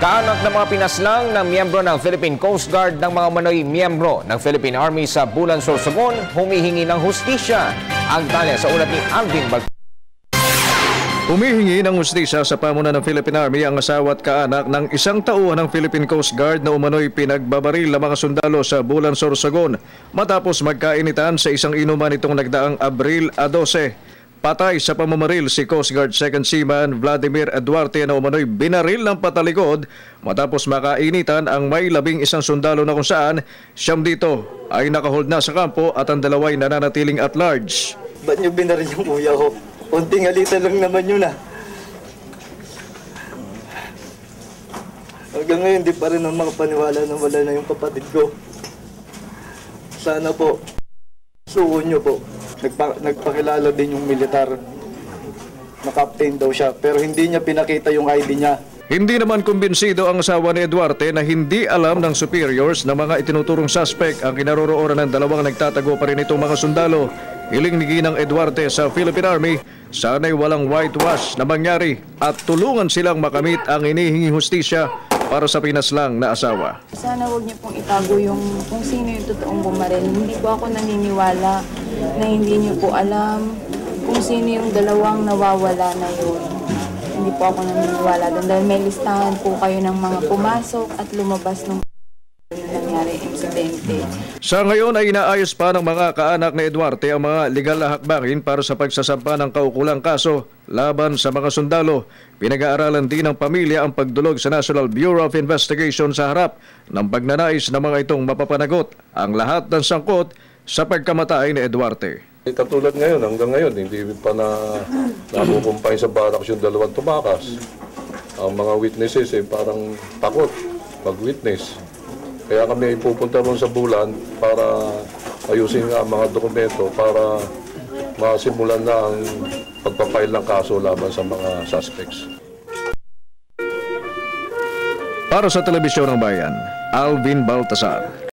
Kaanak ng mga pinaslang ng miyembro ng Philippine Coast Guard ng mga manoy miyembro ng Philippine Army sa Bulan, Sorsogon humihingi ng hustisya. Ang talya sa ulat ni Alvin Baltasar. Humihingi ng hustisya sa pamunan ng Philippine Army ang asawa at kaanak ng isang tauhan ng Philippine Coast Guard na umano'y pinagbabaril ng mga sundalo sa Bulan, Sorsogon matapos magkainitan sa isang inuman itong nagdaang Abril 12. Patay sa pamamaril si Coast Guard Second Seaman Vladimir Duarte na umano'y binaril ng patalikod matapos makainitan ang may 11 sundalo na kung saan siyam dito ay nakahold na sa kampo at ang dalawa'y nananatiling at large. Ba't niyo binaril yung kuya ko? Kunting alitan lang naman yun Hanggang ngayon di pa rin ang makapaniwala na wala na yung kapatid ko. Sana po, suko nyo po. Nagpakilala din yung militar na captain daw siya pero hindi niya pinakita yung ID niya. Hindi naman kumbinsido ang asawa ni Duarte na hindi alam ng superiors na mga itinuturong suspect ang kinaroroonan ng dalawang nagtatago pa rin itong mga sundalo. Hiling ni Ginang Duarte sa Philippine Army, sana'y walang whitewash na mangyari at tulungan silang makamit ang inihingi hustisya para sa pinaslang na asawa. Sana huwag niyo pong itago yung kung sino yung totoong bumaril. Hindi po ako naniniwala na hindi niyo po alam kung sino yung dalawang nawawala na yun. Hindi po ako naniniwala doon dahil may listahan po kayo ng mga pumasok at lumabas ng nangyari insidente. Sa ngayon ay inaayos pa ng mga kaanak ni Duarte ang mga legal na hakbangin para sa pagsasampa ng kaukulang kaso laban sa mga sundalo. Pinag-aaralan din ng pamilya ang pagdulog sa National Bureau of Investigation sa harap ng pagnanais ng mga itong mapapanagot ang lahat ng sangkot sa pagkamatay ni Duarte. Katulad ngayon, hanggang ngayon, hindi pa nakukumpay sa barracks yung dalawang tumakas. Ang mga witnesses parang takot mag-witness. Kaya kami ay pupunta ron sa Bulan para ayusin nga ang mga dokumento para masimulan na ang pagpapile ng kaso laban sa mga suspects. Para sa Telebisyon ng Bayan, Alvin Baltasar.